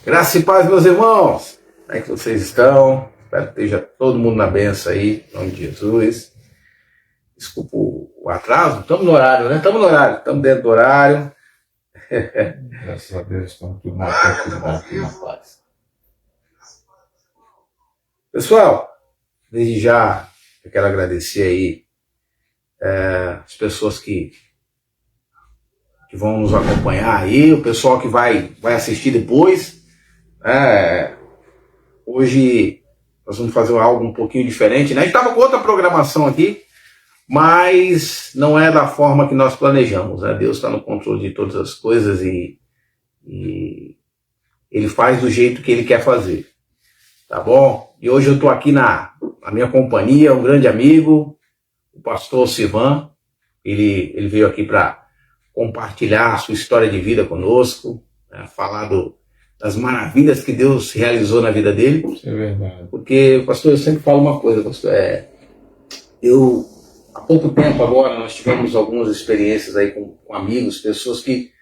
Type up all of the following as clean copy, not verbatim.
Graça e paz, meus irmãos. Como é que vocês estão? Espero que esteja todo mundo na benção aí, em nome de Jesus. Desculpa o atraso, estamos no horário, né? Estamos no horário, estamos dentro do horário. Graças a Deus, estamos tudo na tranquilidade e na paz. Pessoal, desde já eu quero agradecer aí as pessoas que vão nos acompanhar aí, o pessoal que vai assistir depois. Hoje nós vamos fazer algo um pouquinho diferente, né? A gente estava com outra programação aqui, mas não é da forma que nós planejamos, né? Deus está no controle de todas as coisas e Ele faz do jeito que Ele quer fazer, tá bom? E hoje eu estou aqui na minha companhia, um grande amigo, o pastor Sivan. Ele veio aqui para compartilhar a sua história de vida conosco, né? Falar das maravilhas que Deus realizou na vida dele. Isso é verdade. Porque, pastor, eu sempre falo uma coisa, pastor, há pouco tempo agora, nós tivemos algumas experiências aí com amigos, pessoas que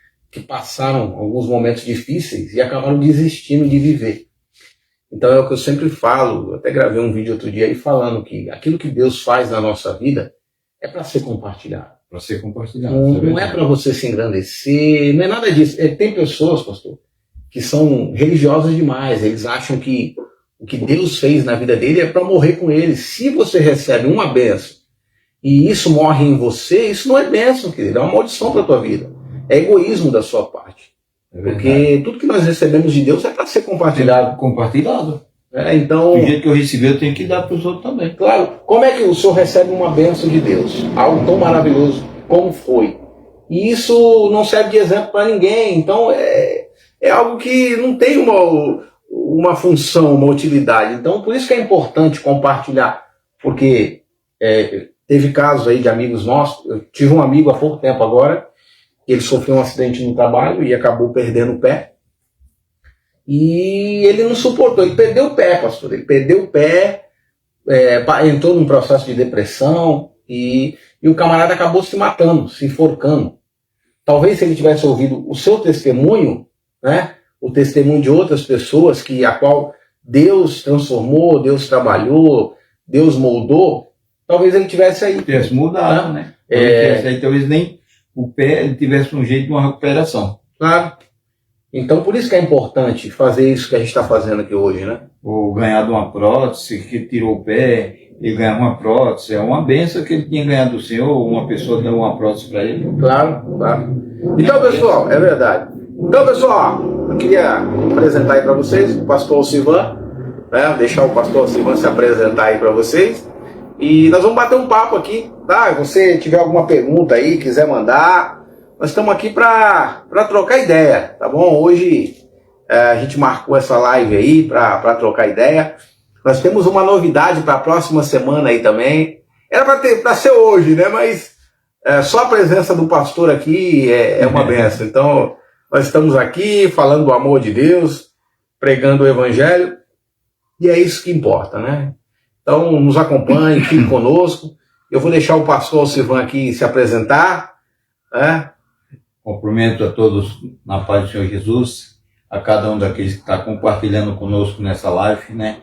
passaram alguns momentos difíceis e acabaram desistindo de viver. Então é o que eu sempre falo, eu até gravei um vídeo outro dia aí falando que aquilo que Deus faz na nossa vida é para ser compartilhado. Para ser compartilhado. Não é para você se engrandecer, não é nada disso. Tem pessoas, pastor, que são religiosas demais, eles acham que o que Deus fez na vida dele é para morrer com ele. Se você recebe uma bênção e isso morre em você, isso não é bênção, querido, é uma maldição para a tua vida. É egoísmo da sua parte. Porque tudo que nós recebemos de Deus é para ser compartilhado. Compartilhado. Então, Do jeito que eu recebi, eu tenho que dar para os outros também. Claro, como é que o senhor recebe uma bênção de Deus? Algo tão maravilhoso como foi. E isso não serve de exemplo para ninguém. Então é algo que não tem uma função, uma utilidade. Então por isso que é importante compartilhar. Porque teve casos aí de amigos nossos. Eu tive um amigo há pouco tempo agora, ele sofreu um acidente no trabalho e acabou perdendo o pé. E ele não suportou, ele perdeu o pé, pastor. Ele perdeu o pé, entrou num processo de depressão e o camarada acabou se matando, se enforcando. Talvez se ele tivesse ouvido o seu testemunho, né, o testemunho de outras pessoas a qual Deus transformou, Deus trabalhou, Deus moldou, talvez ele tivesse aí. Tivesse mudado, né? Talvez nem o pé ele tivesse um jeito de uma recuperação. Claro. Então por isso que é importante fazer isso que a gente está fazendo aqui hoje, né? Ou ganhar de uma prótese, que tirou o pé e ganhar uma prótese. É uma benção que ele tinha ganhado do Senhor, uma pessoa deu uma prótese para ele. Claro, claro. Então, pessoal, é verdade. Então, pessoal, eu queria apresentar aí para vocês o pastor Sivan, né? Deixar o pastor Sivan se apresentar aí para vocês. E nós vamos bater um papo aqui, tá? Se você tiver alguma pergunta aí, quiser mandar, nós estamos aqui para trocar ideia, tá bom? Hoje a gente marcou essa live aí para trocar ideia. Nós temos uma novidade para a próxima semana aí também. Era para ser hoje, né? Mas só a presença do pastor aqui é uma benção. Então, nós estamos aqui falando do amor de Deus, pregando o evangelho, e é isso que importa, né? Então, nos acompanhe, fique conosco. Eu vou deixar o pastor Sivan aqui se apresentar, né? Cumprimento a todos na paz do Senhor Jesus, a cada um daqueles que está compartilhando conosco nessa live, né?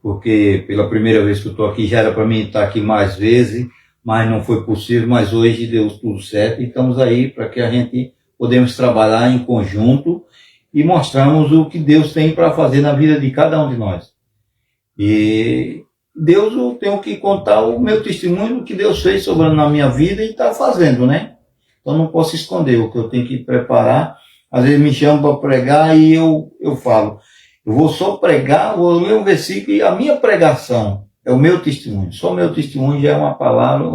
Porque pela primeira vez que eu estou aqui, já era para mim estar aqui mais vezes, mas não foi possível, mas hoje deu tudo certo e estamos aí para que a gente podemos trabalhar em conjunto e mostrarmos o que Deus tem para fazer na vida de cada um de nós. E Deus, eu tenho que contar o meu testemunho do que Deus fez sobrando na minha vida e está fazendo, né? Então não posso esconder o que eu tenho que preparar. Às vezes me chamam para pregar e eu falo, eu vou só pregar, vou ler um versículo e a minha pregação é o meu testemunho. Só o meu testemunho já é uma palavra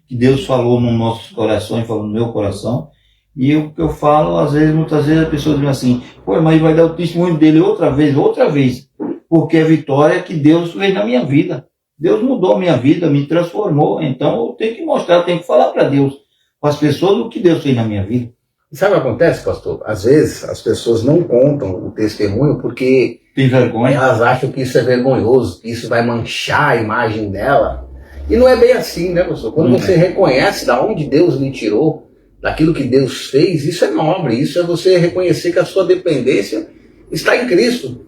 que Deus falou no nosso coração e falou no meu coração. E o que eu falo, muitas vezes as pessoas dizem assim, pô, mas vai dar o testemunho dele outra vez. Porque é a vitória que Deus fez na minha vida. Deus mudou a minha vida, me transformou. Então eu tenho que mostrar, tenho que falar para Deus, para as pessoas, o que Deus fez na minha vida. Sabe o que acontece, pastor? Às vezes as pessoas não contam o testemunho porque tem vergonha. Elas acham que isso é vergonhoso, que isso vai manchar a imagem dela. E não é bem assim, né, pastor? Quando você reconhece da onde Deus lhe tirou, daquilo que Deus fez, isso é nobre. Isso é você reconhecer que a sua dependência está em Cristo.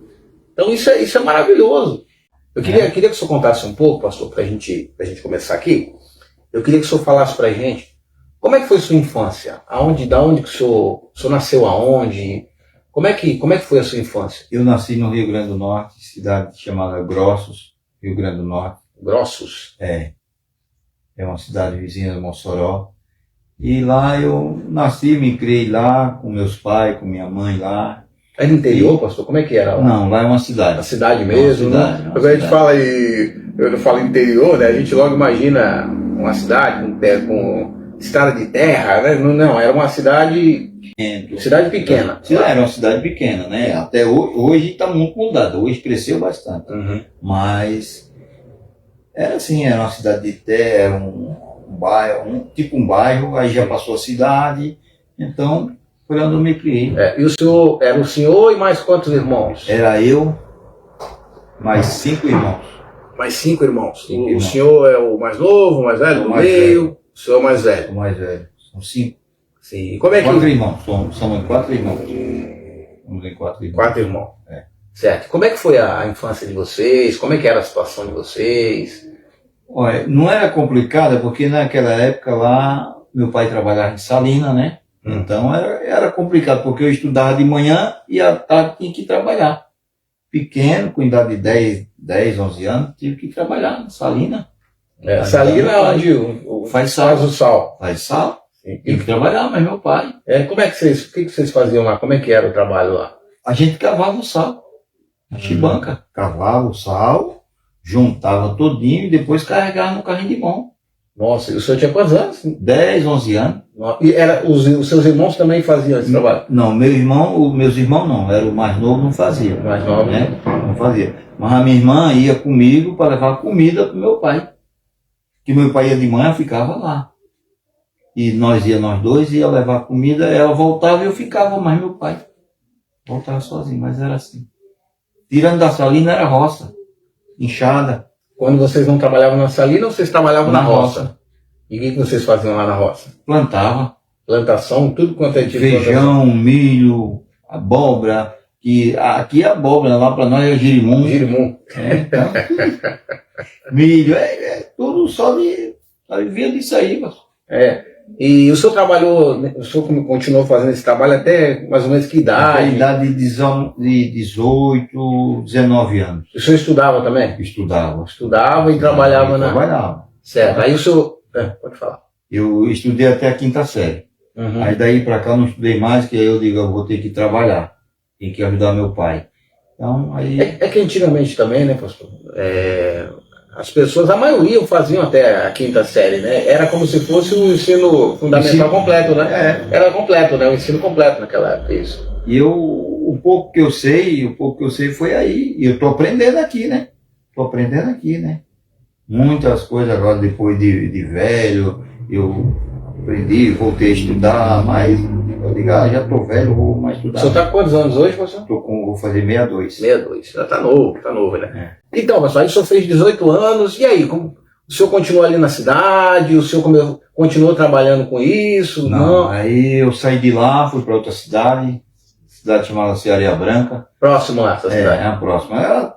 Então isso é maravilhoso. Eu queria que o senhor contasse um pouco, pastor, para a gente começar aqui. Eu queria que o senhor falasse para a gente como é que foi sua infância? Da onde que o senhor nasceu aonde? Como é que foi a sua infância? Eu nasci no Rio Grande do Norte, cidade chamada Grossos, Rio Grande do Norte. Grossos? É uma cidade vizinha de Mossoró. E lá eu nasci, me criei lá, com meus pais, com minha mãe lá. É no interior, pastor? Como é que era lá? Não, lá é uma cidade. A cidade mesmo? Cidade, Quando a gente fala eu não falo interior, né? A gente logo imagina uma cidade com estrada de terra, né? Não, era uma cidade pequena. Era uma cidade pequena, né? Até hoje está muito mudado, hoje cresceu bastante. Uhum. Mas era assim, era uma cidade de terra, um bairro, um bairro, aí já passou a cidade, então foi onde eu me criei. E o senhor, era o senhor e mais quantos irmãos? Era eu, mais 5 irmãos. Mais 5 irmãos. Cinco O irmãos. senhor é o mais novo, o mais velho, o mais meio, velho. o senhor é o mais velho. O mais velho. São 5. Sim. Como é que... 4 irmãos. Somos 4 irmãos. Somos em 4 irmãos. 4 irmãos. É. Certo. Como é que foi a infância de vocês? Como é que era a situação de vocês? Olha, não era complicada, porque naquela época lá, meu pai trabalhava em Salina, né? Então era complicado, porque eu estudava de manhã e à tarde tinha que trabalhar. Pequeno, com idade de 10, 11 anos, tive que trabalhar em Salina. Salina é onde faz o sal. Faz sal. Sim. Tive que trabalhar, mas meu pai. Como é que o que vocês faziam lá? Como é que era o trabalho lá? A gente cavava o sal. Na chibanca. Cavava o sal, juntava todinho e depois carregava no carrinho de mão. Nossa, e o senhor tinha quantos anos? 10, 11 anos. E os seus irmãos também faziam esse trabalho? Não, meus irmãos não, era o mais novo, não fazia. O mais novo, né? Não fazia. Mas a minha irmã ia comigo para levar comida para o meu pai. Que meu pai ia de manhã, ficava lá. E nós dois, ia levar comida, ela voltava e eu ficava, mas meu pai voltava sozinho, mas era assim. Tirando da Salina era roça, enxada. Quando vocês não trabalhavam na Salina, vocês trabalhavam na roça? E o que vocês faziam lá na roça? Plantava. Plantação, tudo quanto é tipo de feijão, milho, abóbora. Que aqui é abóbora, lá para nós é girimum. Girimum. Então, milho, tudo só via disso aí, mas. E o senhor continuou fazendo esse trabalho até mais ou menos que idade? Até a idade de 18, 19 anos. O senhor estudava também? Estudava. Estudava e trabalhava na... Trabalhava. Certo. Aí o senhor... pode falar. Eu estudei até a 5ª série. Uhum. Aí daí pra cá eu não estudei mais, que aí eu digo, eu vou ter que trabalhar. Tem que ajudar meu pai. Então, aí... É que antigamente também, né, pastor? As pessoas, a maioria faziam até a 5ª série, né? Era como se fosse o ensino fundamental completo, né? Era completo, né? O ensino completo naquela época, isso. E o pouco que eu sei foi aí. E eu tô aprendendo aqui, né? Muitas coisas agora, depois de velho, eu aprendi, voltei a estudar, mas eu digo, já tô velho, vou mais estudar. O senhor tá com quantos anos hoje, pastor? Vou fazer 62. 62, já tá novo, né? Então, pessoal, aí o senhor fez 18 anos, e aí? O senhor continuou ali na cidade? O senhor continuou trabalhando com isso? Não, aí eu saí de lá, fui para outra cidade chamada Areia Branca. Próximo lá, essa cidade? É a próxima. Era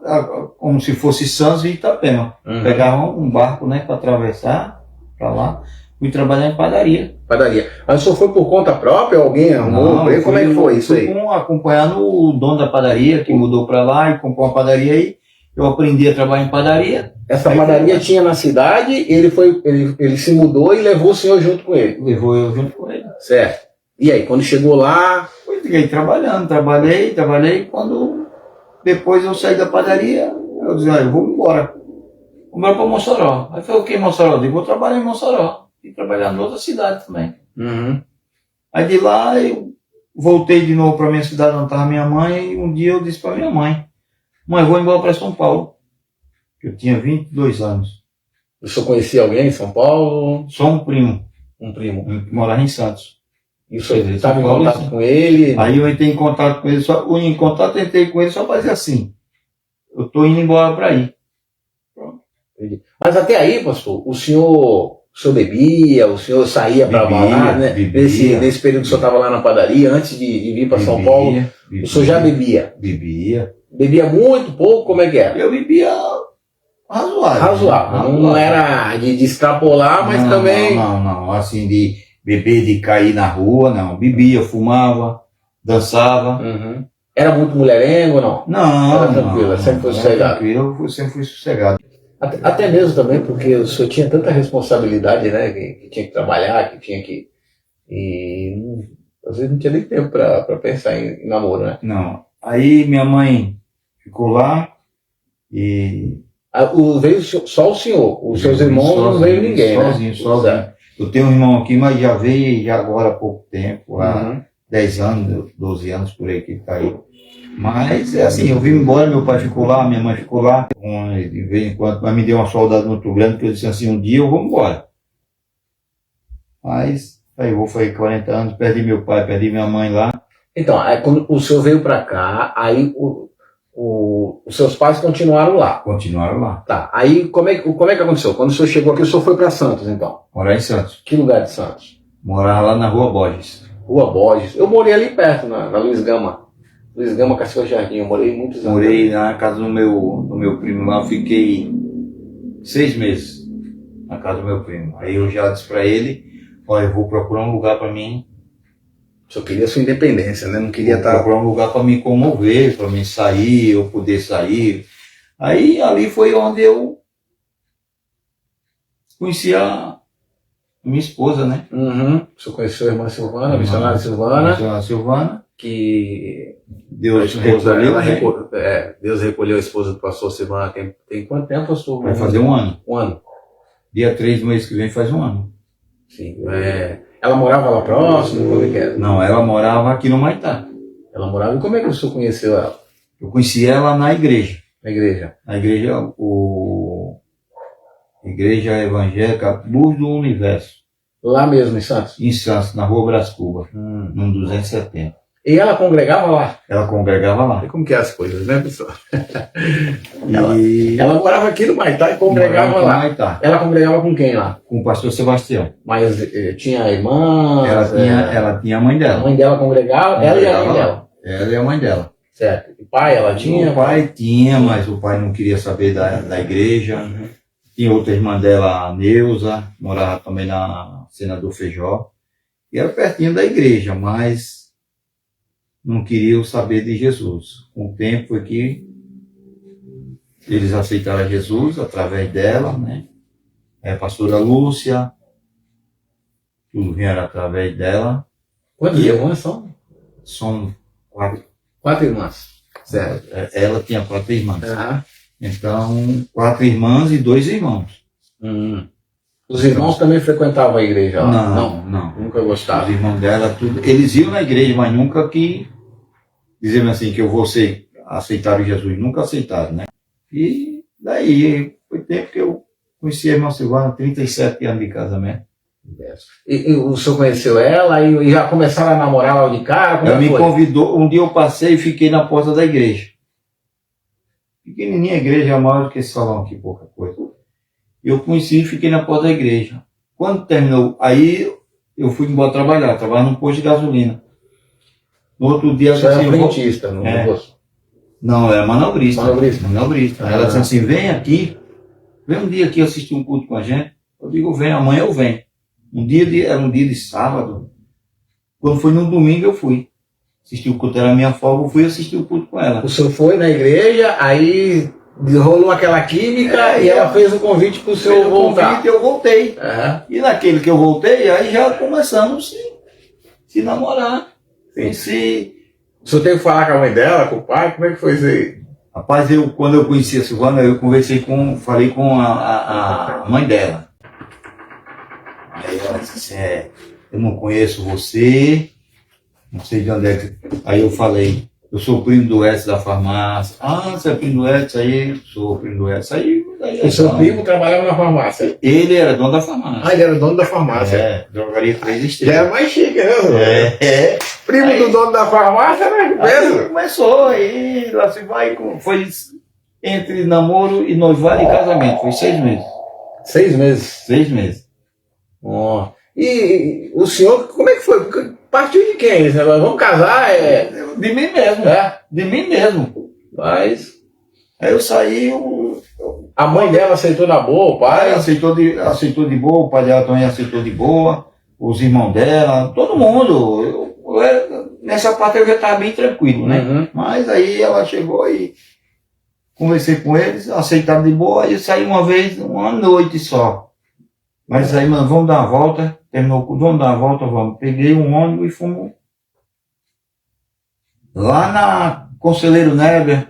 como se fosse Santos e Itapema. Uhum. Pegava um barco, né, para atravessar para lá. Fui trabalhar em padaria. Mas o senhor foi por conta própria? Alguém arrumou? Não, Como é que foi isso aí? Acompanhando o dono da padaria, que mudou para lá e comprou uma padaria aí. Eu aprendi a trabalhar em padaria. Essa padaria tinha na cidade, ele se mudou e levou o senhor junto com ele? Levou eu junto com ele. Certo. E aí, quando chegou lá... Eu fiquei trabalhando, trabalhei. Quando depois eu saí da padaria, eu disse, eu vou embora. Vou embora para Mossoró. Aí falei, o que em Mossoró? Eu digo, vou trabalhar em Mossoró. E trabalhar em outra cidade também. Uhum. Aí de lá eu voltei de novo para minha cidade onde estava minha mãe, e um dia eu disse para minha mãe, vou embora para São Paulo. Eu tinha 22 anos. O senhor conhecia alguém em São Paulo? Só um primo. Que morava em Santos. Isso aí, estava em contato com ele? Aí eu entrei em contato com ele, entrei com ele só para dizer assim, eu estou indo embora para aí. Pronto. Mas até aí, pastor, o senhor O senhor bebia, o senhor saía para balada, né? Nesse período que o senhor estava lá na padaria, antes de vir para São Paulo, o senhor já bebia? Bebia. Bebia muito, pouco, como é que era? Eu bebia razoável. Razoável. Não era de extrapolar, mas também... Não. Assim, de beber, de cair na rua, não. Bebia, fumava, dançava. Uhum. Era muito mulherengo ou não? Não, era tranquilo, sempre foi sossegado. Eu sempre fui sossegado. Até mesmo também porque o senhor tinha tanta responsabilidade, né? Que tinha que trabalhar, que tinha que... E às vezes não tinha nem tempo para pensar em namoro, né? Não. Aí minha mãe ficou lá e... Veio só o senhor, os seus irmãos sozinho, não veio ninguém, sozinho. Eu tenho um irmão aqui, mas já veio agora há pouco tempo, há 10 anos, 12 anos por aí que ele está aí. Mas é assim, eu vim embora, meu pai ficou lá, minha mãe ficou lá, de vez em quando, mas me deu uma saudade muito grande, porque eu disse assim, um dia eu vou embora. Mas aí eu vou fazer 40 anos, perdi meu pai, perdi minha mãe lá. Então, aí, quando o senhor veio para cá, aí os seus pais continuaram lá? Continuaram lá. Tá, aí como é que aconteceu? Quando o senhor chegou aqui, o senhor foi para Santos, então? Morar em Santos. Que lugar de Santos? Morava lá na Rua Borges. Rua Borges. Eu morei ali perto, na Luiz Gama. Luiz Gama, Cacilhas Jardim, eu morei muitos anos. Morei na casa do meu primo lá, fiquei 6 meses na casa do meu primo. Aí eu já disse pra ele, olha, eu vou procurar um lugar pra mim. O senhor queria sua independência, né? Não queria estar... procurar um lugar pra me comover, pra mim sair, eu poder sair. Aí ali foi onde eu conheci a minha esposa, né? Uhum. O senhor conheceu a irmã Silvana, a missionária Silvana. Missionária Silvana. Que Deus recolheu, né? Deus recolheu a esposa do pastor Silvana. Tem quanto tempo, pastor? Vai fazer um ano. Um ano. Dia 3 do mês que vem faz um ano. Sim. Ela morava lá próximo? Como é que era? Não, ela morava aqui no Maitá. Ela morava... E como é que o senhor conheceu ela? Eu conheci ela na igreja. Na igreja? Na igreja, Igreja Evangélica Luz do Universo. Lá mesmo, em Santos? Em Santos, na Rua Brás Cubas, no 270. E ela congregava lá? Ela congregava lá. E como que é as coisas, né, pessoal? Ela morava aqui no Maitá e congregava lá. Maitá. Ela congregava com quem lá? Com o pastor Sebastião. Mas tinha irmã? Ela tinha a mãe dela. A mãe dela congregava? Ela e a mãe dela? Ela e a mãe dela. Certo. E pai ela tinha? O pai tinha, mas o pai não queria saber da igreja. Tinha outra irmã dela, a Neuza, morava também na Senador Feijó. E era pertinho da igreja, mas não queriam saber de Jesus. Com o tempo foi que eles aceitaram Jesus através dela, né? A pastora Lúcia, tudo vinha através dela. Quantas irmãs são? São 4. 4 irmãs. Certo. Ela tinha 4 irmãs. Uhum. Então, 4 irmãs e 2 irmãos. Os irmãos também frequentavam a igreja lá? Não. Nunca gostavam. Os irmãos dela, tudo. Eles iam na igreja, mas nunca que diziam assim que eu vou aceitar Jesus. Nunca aceitaram, né? E daí, foi tempo que eu conheci a irmã Silvana, 37 anos de casamento. E o senhor conheceu ela e já começaram a namorar lá de cara? Ela me convidou, um dia eu passei e fiquei na porta da igreja. Pequenininha a igreja, maior do que esse salão aqui, pouca coisa. Eu conheci e fiquei na porta da igreja. Quando terminou, aí eu fui embora trabalhar num posto de gasolina. No outro dia... Você era frentista, não posto? Não, era manobrista. Manobrista. Ela disse assim, vem aqui, vem um dia aqui assistir um culto com a gente. Eu digo, venho, amanhã eu venho. Era um dia de sábado. Quando foi no domingo eu fui. Assisti o culto, era a minha folga, eu fui assistir o culto com ela. O senhor foi na igreja, aí rolou aquela química e ela fez o convite para o senhor voltar. Eu voltei. E naquele que eu voltei, aí já começamos a se namorar. O senhor teve que falar com a mãe dela, com o pai? Como é que foi isso aí? Rapaz, quando eu conheci a Silvana, eu falei com a mãe dela. Aí ela disse assim, eu não conheço você, não sei de onde é que... Aí eu falei, eu sou primo do Edson da farmácia. Ah, você é primo do Edson? Aí, sou primo do Edson. Aí o seu primo trabalhava na farmácia? Ele era dono da farmácia. Ah, ele era dono da farmácia. Drogaria 3 Estrelas. Já era mais chique, né? Primo do dono da farmácia, né? Aí começou, aí lá se vai, foi entre namoro e noivado e casamento, foi 6 meses. 6 meses? 6 meses. Ó. E o senhor, como é que foi? Partiu de quem esse negócio? Vamos casar? De mim mesmo. De mim mesmo. Mas Aí eu saí, a mãe dela aceitou na boa, o pai? aceitou de boa, o pai dela também aceitou de boa, os irmãos dela, todo mundo. Nessa parte eu já estava bem tranquilo, né? Uhum. Mas aí ela chegou e conversei com eles, aceitaram de boa, e eu saí uma vez, uma noite só. Mas aí, mano, vamos dar uma volta, terminou, vamos dar uma volta, vamos. Peguei um ônibus e fomos lá na Conselheiro Neber,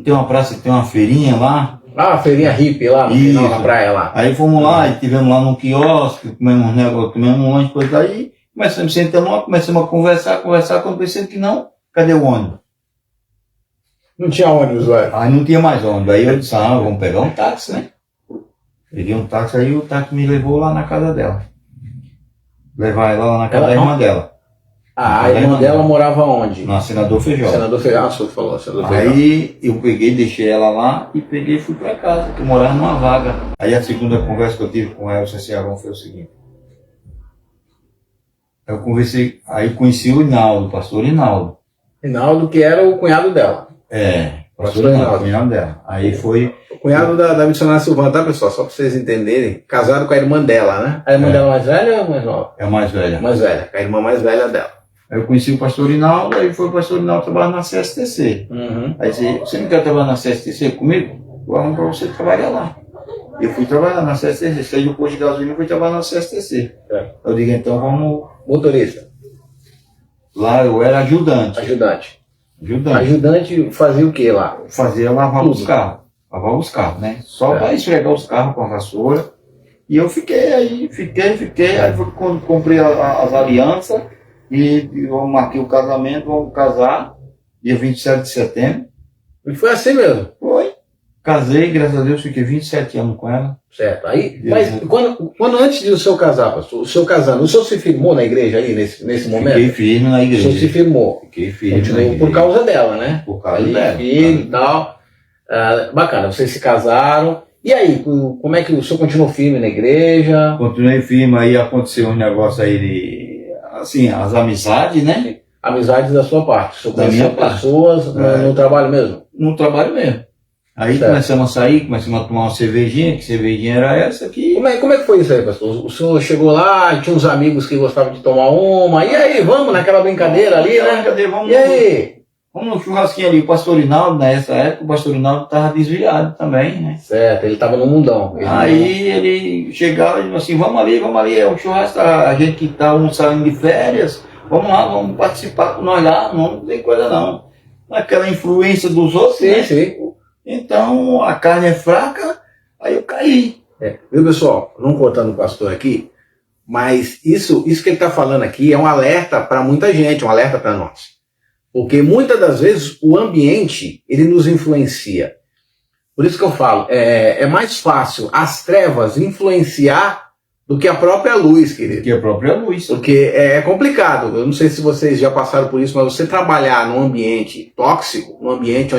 tem uma praça que tem uma feirinha lá. Ah, a feirinha hippie lá no final da praia lá. Aí fomos lá e tivemos lá no quiosque, comemos uns negócios, comemos um monte de coisa aí, sentamos lá, começamos a conversar, quando pensei que não, cadê o ônibus? Não tinha ônibus, velho. Aí não tinha mais ônibus, aí eu disse, vamos pegar um táxi, né? Peguei um táxi, aí o táxi me levou lá na casa dela. Levar ela lá na casa da irmã dela. A irmã dela morava onde? Na Senador Feijó. Senador Feijó, o senhor falou, Senador Feijó. Aí eu peguei, deixei ela lá e peguei e fui pra casa, que eu morava numa vaga. Aí a segunda conversa que eu tive com ela, o Cearão, foi o seguinte. Eu conversei, aí conheci o Hinaldo, o pastor Hinaldo. Hinaldo, que era o cunhado dela. Pastor Hinaldo, cunhado dela. Aí foi... O cunhado da missionária Silvana, tá, pessoal? Só pra vocês entenderem. Casado com a irmã dela, né? A irmã dela mais velha ou mais nova? É a mais velha. Mais velha, a irmã mais velha dela. Aí eu conheci o pastor Hinaldo, aí foi o pastor Hinaldo trabalhar na CSTC. Uhum. Aí disse, você não quer trabalhar na CSTC comigo? Eu arrumo pra você trabalhar lá. Eu fui trabalhar na CSTC, saí do posto de gasolina e fui trabalhar na CSTC. Eu digo, então vamos... Motorista. Lá eu era ajudante. Ajudante fazia o que lá? Fazia lavar os carros. Lavar os carros, né? Só para esfregar os carros com a vassoura. E eu fiquei. Aí foi quando comprei as alianças e eu marquei o casamento, vamos casar, dia 27 de setembro. E foi assim mesmo? Foi. Casei, graças a Deus, fiquei 27 anos com ela. Certo. Aí, mas quando antes de o senhor casar, pastor, o senhor se firmou na igreja aí, nesse momento? Fiquei firme na igreja. O senhor se firmou? Fiquei firme na igreja. Por causa dela, né? Por causa dela. Filho e tal. Bacana, vocês se casaram. E aí, como é que o senhor continuou firme na igreja? Continuei firme, aí aconteceu um negócio aí de, assim, as amizades, né? Amizades da sua parte. O senhor Da minha conheceu pessoas no trabalho mesmo? No trabalho mesmo. Aí certo. começamos a sair, começamos a tomar uma cervejinha, que cervejinha era essa aqui. Como é que foi isso aí, pastor? O senhor chegou lá, tinha uns amigos que gostavam de tomar uma, e aí, vamos naquela brincadeira ali, né? E aí? Vamos no churrasquinho ali, o pastor Hinaldo, nessa época, o pastor Hinaldo estava desviado também, né? Certo, ele estava no mundão. Aí ele chegava e disse assim, vamos ali, é um churrasco, a gente que está saindo de férias, vamos lá, vamos participar com nós lá, não tem coisa não. Aquela influência dos outros, sim, né? Sim. Então a carne é fraca, aí eu caí. Viu, pessoal? Não cortando o pastor aqui, mas isso que ele está falando aqui é um alerta para muita gente, um alerta para nós. Porque muitas das vezes o ambiente, ele nos influencia. Por isso que eu falo, é mais fácil as trevas influenciar do que a própria luz, querido. Que a própria luz. Porque é complicado. Eu não sei se vocês já passaram por isso, mas você trabalhar num ambiente tóxico, num ambiente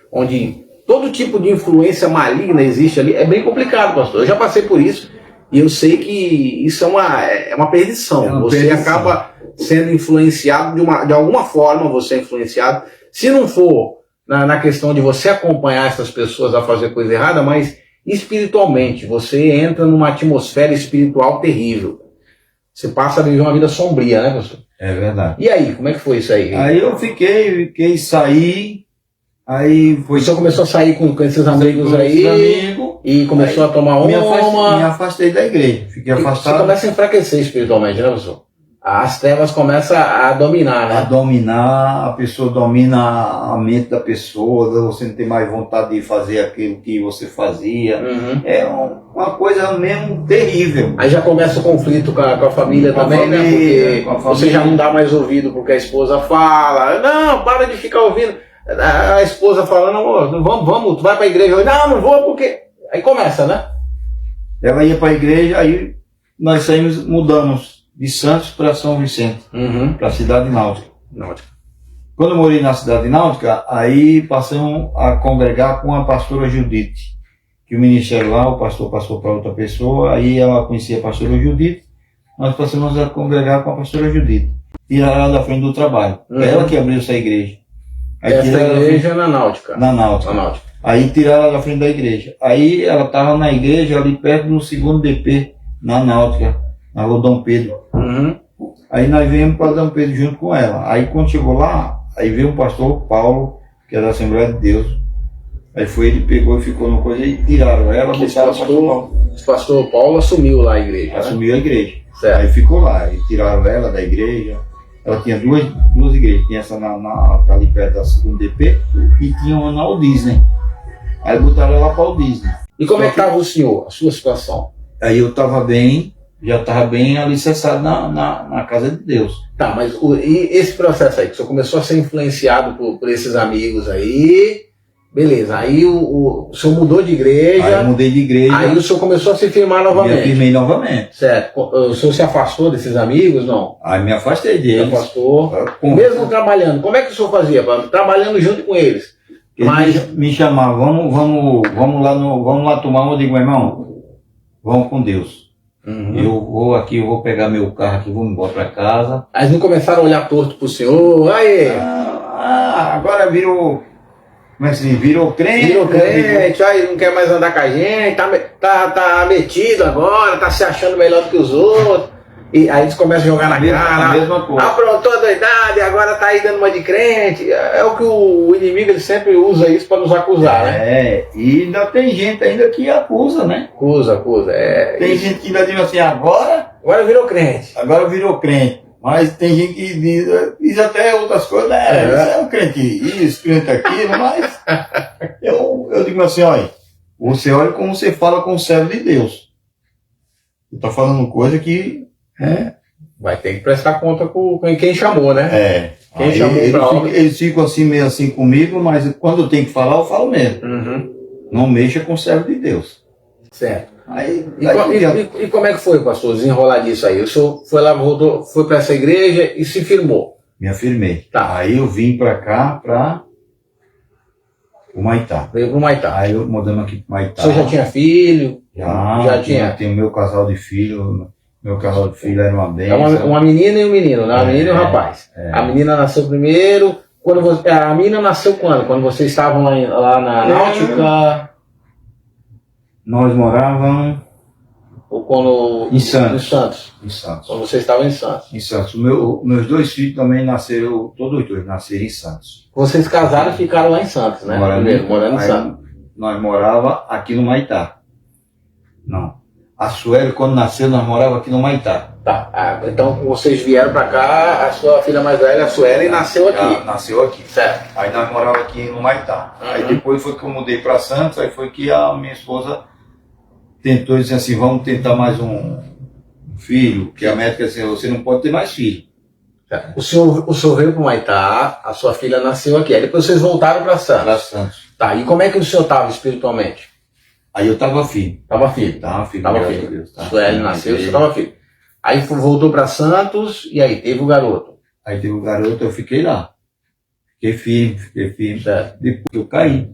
onde todo tipo de influência maligna existe ali, é bem complicado, pastor. Eu já passei por isso e eu sei que isso é uma perdição. Você acaba sendo influenciado de alguma forma, você é influenciado. Se não for na questão de você acompanhar essas pessoas a fazer coisa errada, mas espiritualmente, você entra numa atmosfera espiritual terrível. Você passa a viver uma vida sombria, né, pastor? É verdade. E aí, como é que foi isso aí? Aí eu saí. Aí foi. O senhor começou a sair com esses amigos aí e começou a tomar uma. Me afastei da igreja. Fiquei afastado. Você começa a enfraquecer espiritualmente, né, professor? As trevas começam a dominar, né? A dominar, a pessoa domina a mente da pessoa, você não tem mais vontade de fazer aquilo que você fazia. Uhum. É uma coisa mesmo terrível. Aí já começa o conflito com a família também, né? Porque você já não dá mais ouvido porque a esposa fala. Não, para de ficar ouvindo. A esposa falando, amor, vamos, tu vai pra igreja. Não vou porque... Aí começa, né? Ela ia pra igreja, aí nós mudamos de Santos para São Vicente, para a cidade náutica. Quando eu morei na cidade náutica, aí passamos a congregar com a pastora Judite, que o ministério lá, o pastor passou para outra pessoa, aí ela conhecia a pastora Judite, nós passamos a congregar com a pastora Judita. Tiraram ela da frente do trabalho. É ela que abriu essa igreja. Aí Essa igreja é na Náutica. Na Náutica. Na Náutica. Aí tiraram ela da frente da igreja. Aí ela estava na igreja ali perto do segundo DP, na Náutica, na rua Dom Pedro. Uhum. Aí nós viemos para Dom Pedro junto com ela. Aí quando chegou lá, aí veio um pastor Paulo, que era da Assembleia de Deus. Aí foi, ele pegou e ficou no coisa e tiraram ela, botaram o pastor Paulo. O pastor Paulo assumiu lá a igreja. Assumiu a igreja. Certo. Aí ficou lá, e tiraram ela da igreja. Ela tinha duas igrejas, tinha essa ali perto da segunda DP e tinha uma na Disney. Aí botaram ela para o Disney. E como é que estava o senhor, a sua situação? Aí eu estava bem, já estava bem alicerçado na casa de Deus. Tá, mas e esse processo aí, que o senhor começou a ser influenciado por esses amigos aí, beleza, aí o senhor mudou de igreja. Aí eu mudei de igreja. Aí o senhor começou a se firmar Me novamente. afirmei novamente. Certo. O senhor se afastou desses amigos, não? Aí me afastei Se deles. afastou. Mesmo trabalhando, como é que o senhor fazia? Trabalhando junto com eles. Eles Mas me chamavam, vamos lá tomar um. Eu digo, meu irmão, vamos com Deus. Uhum. Eu vou pegar meu carro aqui, vou embora para casa. Aí não começaram a olhar torto pro senhor. Aí, Agora virou. Como é que se diz? Virou crente. virou crente, aí não quer mais andar com a gente, tá metido agora, tá se achando melhor do que os outros. E aí eles começam a jogar na cara. A mesma coisa. Aprontou a doidade, agora tá aí dando uma de crente. É o que o inimigo ele sempre usa isso para nos acusar, né? É, e ainda tem gente ainda que acusa, né? Acusa. Tem gente que ainda diz assim, agora Virou crente. virou crente. Mas tem gente que diz até outras coisas, né? Isso é um crente isso, crente aquilo, mas eu digo assim, olha, você olha como você fala com o servo de Deus. Você tá falando coisa que Vai ter que prestar conta com quem chamou, né? Quem aí chamou pra obra. eles ficam assim, meio assim comigo, mas quando eu tenho que falar, eu falo mesmo. Uhum. Não mexa com o servo de Deus. Certo. Aí, E como é que foi, pastor, desenrolar disso aí? O senhor foi lá, voltou, foi para essa igreja e se firmou. me afirmei. Tá. Aí eu vim pra cá, pra o Maitá. Veio pro Maitá. Aí eu mudamos aqui pro O Maitá. senhor já tinha filho? Já tinha. Tem o meu casal de filho. Meu casal de filho era uma É bênção. uma menina e um menino, né? Uma menina e um rapaz. A menina nasceu primeiro. A menina nasceu quando? Quando vocês estavam lá na Náutica? Nós morávamos Ou quando. Em Santos. Em Santos. em Santos. Quando vocês estavam em Santos. Em Santos. Meus dois filhos também nasceram, todos os dois nasceram em Santos. Vocês casaram e ficaram lá em Santos, né? Morando Morando em aí, Santos. Nós morava aqui no Maitá. Não. A Sueli, quando nasceu, nós morava aqui no Maitá. Tá. Então vocês vieram pra cá, a sua filha mais velha, a Sueli, nasceu aqui. Ela nasceu aqui. Certo. Aí nós morava aqui no Maitá. Uhum. Aí depois foi que eu mudei para Santos, aí foi que a minha esposa tentou dizer assim, vamos tentar mais um filho, que a médica disse, você não pode ter mais filho. O senhor veio pro Maitá, a sua filha nasceu aqui. Aí depois vocês voltaram pra Santos. Para Santos. Tá, e como é que o senhor estava espiritualmente? Aí eu tava filho. Tava filho. Tava filho. Tava graças filho. a Deus, tá? Sueli nasceu, você tava filho. Aí voltou pra Santos e aí teve o garoto. Aí teve o garoto, eu fiquei lá. Fiquei firme. Certo. Depois eu caí.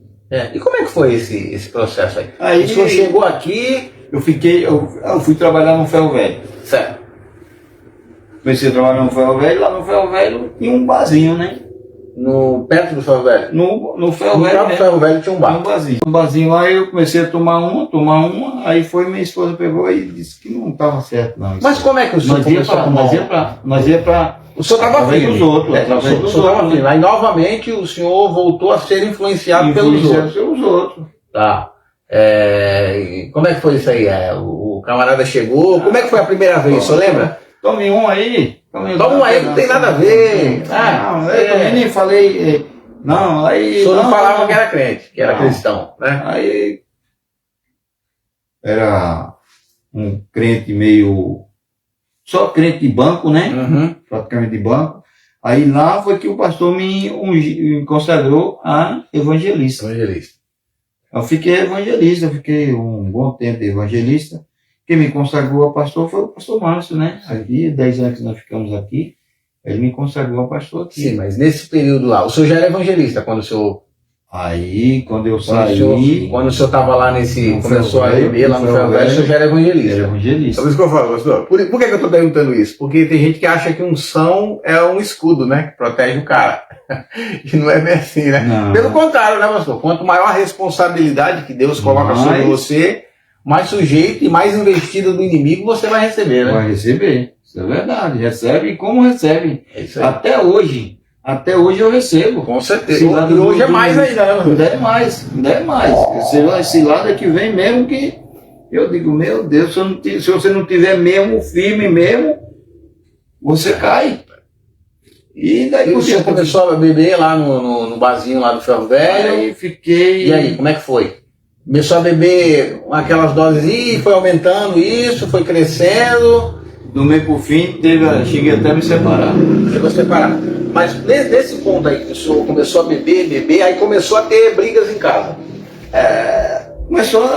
E como é que foi esse processo aí? Aí O senhor chegou aqui, eu fui trabalhar no Ferro Velho. certo? Comecei a trabalhar no Ferro Velho, lá no Ferro Velho tinha um barzinho, né? Perto do Ferro Velho. No Ferro No Velho próprio mesmo. Ferro Velho tinha um Um bar. barzinho. Um barzinho lá, eu comecei a tomar uma, aí foi minha esposa pegou e disse que não estava certo, não. Mas como é que o senhor começou a tomar? Nós ia pra O senhor estava através firme. dos outros, O através senhor dos estava outros, firme. Aí novamente o senhor voltou a ser influenciado pelos influenciado outros. pelos outros. Tá. E como é que foi isso aí? O camarada chegou. Como é que foi a primeira vez? O senhor lembra? Tome um aí. Toma um aí, não tem nada a ver. Eu também nem falei. Não, aí. O senhor não falava que era crente, que era Não. cristão, né? Aí. Era um crente meio. Só crente de banco, né? Uhum. Praticamente de banco. Aí lá foi que o pastor me consagrou a evangelista. Evangelista. Eu fiquei evangelista, eu fiquei um bom tempo de evangelista. Quem me consagrou a pastor foi o pastor Márcio, né? Aqui, 10 anos que nós ficamos aqui, ele me consagrou a pastor aqui. Sim, mas nesse período lá, o senhor já era evangelista quando o senhor Aí, quando eu Quando o senhor estava lá No começou a Ferro beber lá no Velho, Ferro Velho, o senhor já era evangelista. era evangelista. É por isso que eu falo, pastor. Por que que eu estou perguntando isso? Porque tem gente que acha que unção é um escudo, né? Que protege o cara. E não é bem assim, né? Não. Pelo contrário, né, pastor? Quanto maior a responsabilidade que Deus coloca sobre você, mais sujeito e mais investido do inimigo você vai receber, né? Vai receber. Isso é verdade. Recebe como recebe. É isso aí. Até hoje eu recebo. Com certeza. Esse lado E hoje é do- mais ainda, né, pastor? Ainda é mais. Esse lado é que vem mesmo que eu digo, meu Deus, se você não tiver mesmo firme mesmo, você cai. E daí E o senhor começou a beber lá no barzinho lá do Ferro Velho. Aí fiquei. E aí, como é que foi? Começou a beber aquelas doses e foi aumentando isso, foi crescendo, Do meio pro fim, cheguei até a me separar. chegou a separar. Mas nesse ponto aí que o senhor começou a beber, aí começou a ter brigas em casa. Começou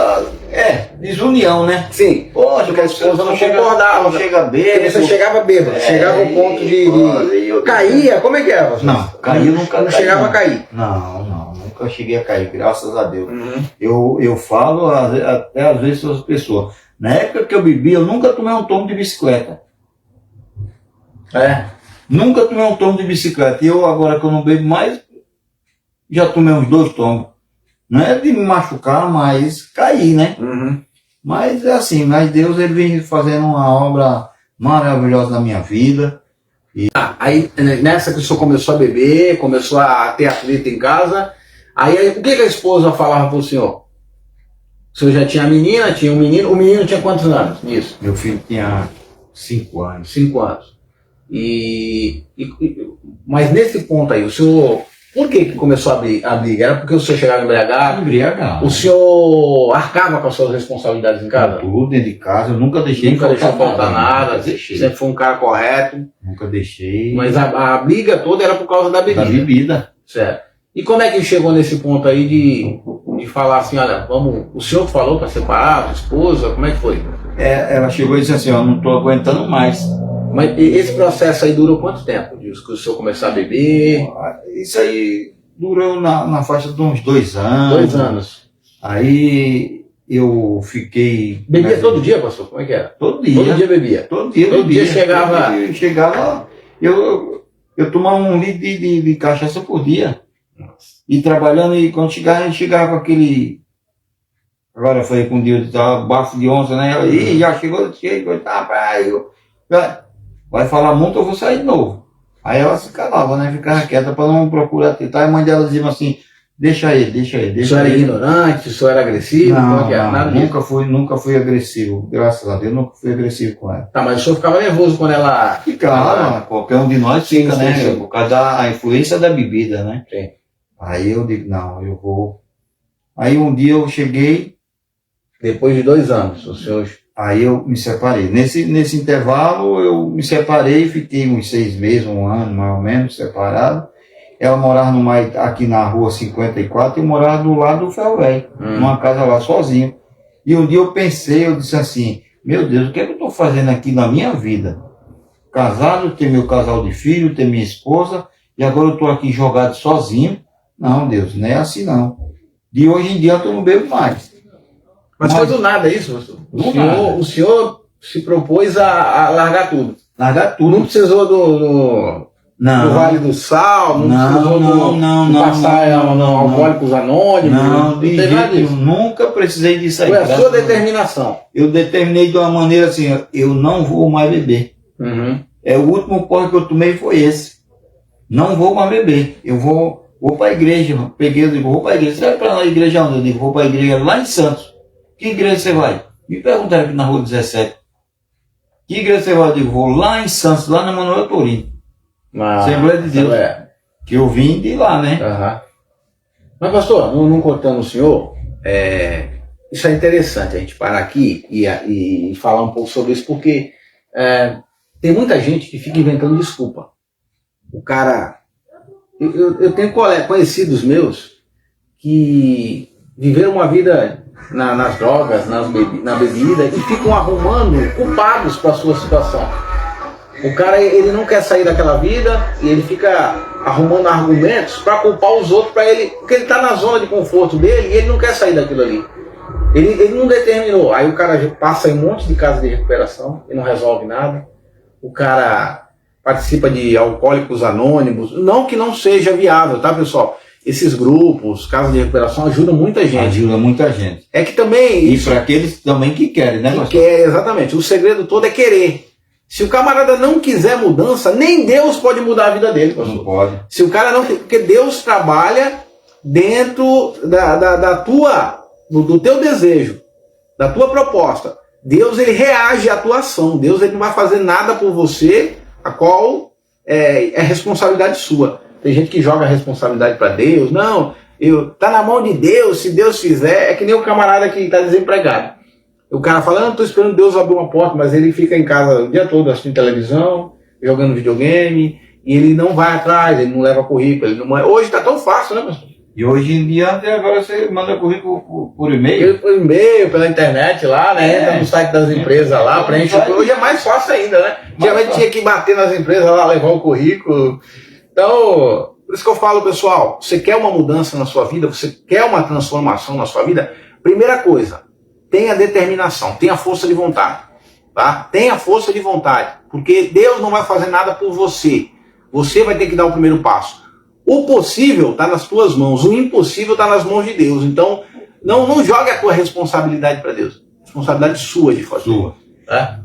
desunião, né? Sim. Poxa, Porque a esposa não concordava. Não chega Porque bêbado. você chegava bêbado, chegava ao ponto de caía, como é que era? Não, cair eu nunca Não caí, chegava não. a cair. Não, nunca cheguei a cair, graças a Deus. Uhum. Eu falo até às vezes para as pessoas. Na época que eu bebi, eu nunca tomei um tombo de bicicleta. Nunca tomei um tombo de bicicleta. E eu, agora que eu não bebo mais, já tomei uns 2 tombos. Não é de me machucar, mas cair, né? Uhum. Mas é assim, mas Deus ele vem fazendo uma obra maravilhosa na minha vida. Aí nessa que o senhor começou a beber, começou a ter atrito em casa, aí o que a esposa falava pro senhor? O senhor já tinha a menina, tinha um menino, o menino tinha quantos anos nisso? Meu filho tinha 5 anos. 5 anos. Mas nesse ponto aí, o senhor, por que começou a briga? Era porque o senhor chegava embriagado? Embriagado. O senhor arcava com as suas responsabilidades em casa? Tudo dentro de casa, eu nunca deixei Nunca deixou faltar nada, Nunca deixei. sempre foi um cara correto, Nunca deixei. mas a briga toda era por causa da bebida. Da bebida. Certo. E como é que chegou nesse ponto aí de falar assim, olha, o senhor falou para separar, a esposa, como é que foi? Ela chegou e disse assim, ó, não estou aguentando mais. Mas esse processo aí durou quanto tempo? De que o senhor começar a beber? Isso aí durou na faixa de uns 2 anos. 2 anos. Aí eu fiquei... Bebia todo dia, pastor? Como é que era? Todo dia. Todo dia bebia? Todo dia. Todo dia chegava... Eu tomava 1 litro de cachaça por dia. E trabalhando, e quando chegava com aquele... Agora foi com o dia de bafo de onça, né? E já chegou, vai falar muito, eu vou sair de novo. Aí ela se calava, né? Ficava quieta para não procurar tentar. E a mãe dela dizia assim, deixa ele. O senhor era ignorante, o senhor era agressivo? Como é que era? Nada disso. Nunca fui agressivo. Graças a Deus, nunca fui agressivo com ela. Tá, mas o senhor ficava nervoso quando ela... Ficava, qualquer um de nós Sim, fica, sim, né? sim. Por causa da influência da bebida, né? Sim. Aí eu digo, não, eu vou. Aí um dia eu cheguei, Depois de 2 anos, o senhor... aí eu me separei. Nesse intervalo eu me separei, fiquei uns 6 meses, 1 ano mais ou menos, separado. Ela morava aqui na rua 54 e eu morava do lado do Ferro Velho, numa casa lá sozinho. E um dia eu disse assim, meu Deus, o que é que eu estou fazendo aqui na minha vida? Casado, ter meu casal de filho, ter minha esposa, e agora eu estou aqui jogado sozinho. Não, Deus, não é assim não. De hoje em dia eu não bebo mais. Mas foi do nada isso, pastor? Nada. O senhor se propôs a largar tudo. Largar Não tudo. precisou do Vale do Sal, não precisou de passar Alcoólicos Anônimos, Não, de teve nada jeito, disso. nunca precisei disso aí. Foi a graças sua a Deus. determinação. Eu determinei de uma maneira assim, eu não vou mais beber. Uhum. O último porre que eu tomei foi esse. Não vou mais beber. Eu vou para a igreja. Eu digo, vou para a igreja. Você vai para a igreja onde? Eu digo, vou para a igreja lá em Santos. Que igreja você vai? Me perguntaram aqui na rua 17. Que igreja você vai? Eu digo, vou lá em Santos, lá na Manuel Tourinho. Assembleia de Deus. Que eu vim de lá, né? Uhum. Mas, pastor, não cortando o senhor, isso é interessante a gente parar aqui e falar um pouco sobre isso, porque tem muita gente que fica inventando desculpa. O cara... Eu tenho conhecidos meus que viveram uma vida nas drogas, na bebida, e ficam arrumando culpados para a sua situação. O cara, ele não quer sair daquela vida e ele fica arrumando argumentos para culpar os outros, para ele, porque ele está na zona de conforto dele e ele não quer sair daquilo ali. Ele não determinou. Aí o cara passa em um monte de casa de recuperação e não resolve nada. O cara participa de alcoólicos anônimos. Não que não seja viável, tá, pessoal? Esses grupos, casas de recuperação ajudam muita gente. Ajuda muita gente. É que também... E para aqueles também que querem, né, pastor? Que quer, exatamente. O segredo todo é querer. Se o camarada não quiser mudança, nem Deus pode mudar a vida dele, pastor. Não pode. Se o cara não... Porque Deus trabalha dentro do teu desejo, da tua proposta. Deus, ele reage à tua ação. Deus, ele não vai fazer nada por você, a qual é responsabilidade sua. Tem gente que joga a responsabilidade para Deus. Não, tá na mão de Deus, se Deus fizer. É que nem o camarada que está desempregado. O cara fala, estou esperando Deus abrir uma porta, mas ele fica em casa o dia todo assistindo televisão, jogando videogame, e ele não vai atrás, ele não leva currículo. Ele não... Hoje está tão fácil, né, pastor? E hoje em dia, até agora você manda currículo por e-mail. Por e-mail, pela internet lá, né? Entra no site das empresas lá, preenche. Hoje é mais fácil ainda, né? Antigamente tinha que bater nas empresas lá, levar o currículo. Então, por isso que eu falo, pessoal, você quer uma mudança na sua vida, você quer uma transformação na sua vida, primeira coisa, tenha determinação, tenha força de vontade, tá? Tenha força de vontade, porque Deus não vai fazer nada por você. Você vai ter que dar o primeiro passo. O possível está nas tuas mãos, o impossível está nas mãos de Deus. Então, não jogue a tua responsabilidade para Deus. Responsabilidade sua de fazer. Sua.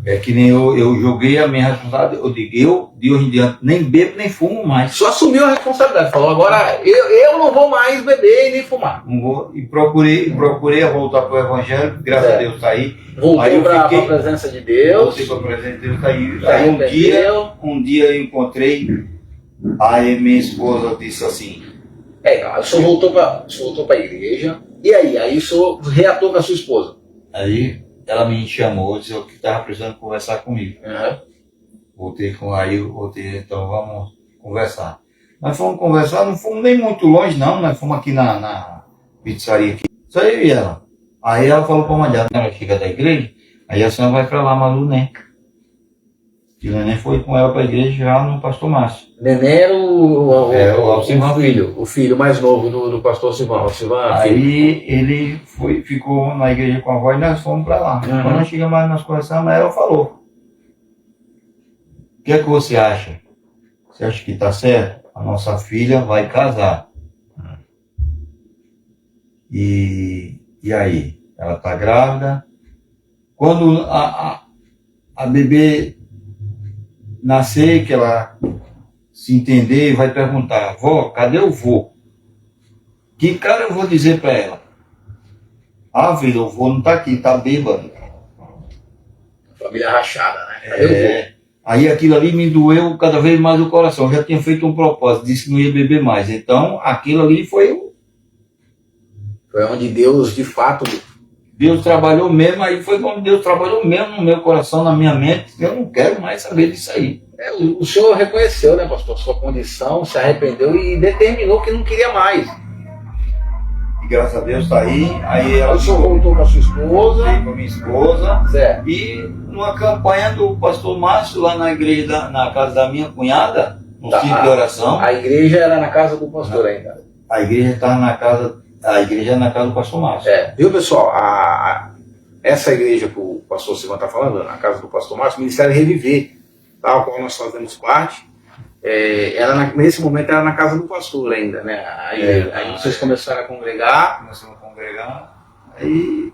É que nem eu joguei a minha responsabilidade. Eu digo, eu de hoje em diante nem bebo nem fumo mais. Só assumiu a responsabilidade. Falou, agora eu não vou mais beber e nem fumar. Não vou. E procurei voltar para o Evangelho, graças a Deus está aí. Voltei para a presença de Deus. Voltei para a presença de Deus, está aí. Aí um dia eu encontrei, aí minha esposa disse assim. O senhor voltou para a igreja, e aí o senhor reatou com a sua esposa. Aí ela me chamou, disse que estava precisando conversar comigo. Voltei, então vamos conversar. Nós fomos conversar, não fomos nem muito longe não, nós fomos aqui na pizzaria aqui. Só eu e ela. Aí ela falou para a mãe dela, ela chega da igreja, aí a senhora vai para lá, Malu, né? E o neném foi com ela para a igreja já no pastor Márcio. Neném era o filho. O filho mais novo do pastor Silvão. Aí ele ficou na igreja com a avó e nós fomos para lá. Quando nós chegamos lá, nós conversamos, ela falou: o que é que você acha? Você acha que está certo? A nossa filha vai casar. E aí? Ela está grávida. Quando a bebê nascer, que ela se entender, vai perguntar: vó, cadê o vô? Que cara eu vou dizer para ela? Filho, o vô não tá aqui, tá bêbado. Família rachada, né? Cadê o vô? Aí aquilo ali me doeu cada vez mais o coração. Eu já tinha feito um propósito, disse que não ia beber mais. Então aquilo ali foi onde Deus, de fato, Deus trabalhou mesmo. Aí foi quando Deus trabalhou mesmo no meu coração, na minha mente. Eu não quero mais saber disso aí. O senhor reconheceu, né, pastor, sua condição, se arrependeu e determinou que não queria mais. E graças a Deus está aí. Aí ela o senhor voltou com a sua esposa. Voltei com a minha esposa. Certo. E numa campanha do pastor Márcio, lá na igreja, na casa da minha cunhada, no sítio de oração. A igreja era na casa do pastor ainda. A igreja está na casa. A igreja é na casa do pastor Márcio. Viu, pessoal? Essa igreja que o pastor Silvão está falando, na casa do pastor Márcio, o Ministério Reviver, tá, o qual nós fazemos parte, nesse momento era na casa do pastor ainda, né? Aí vocês começaram a congregar. Começamos a congregar, aí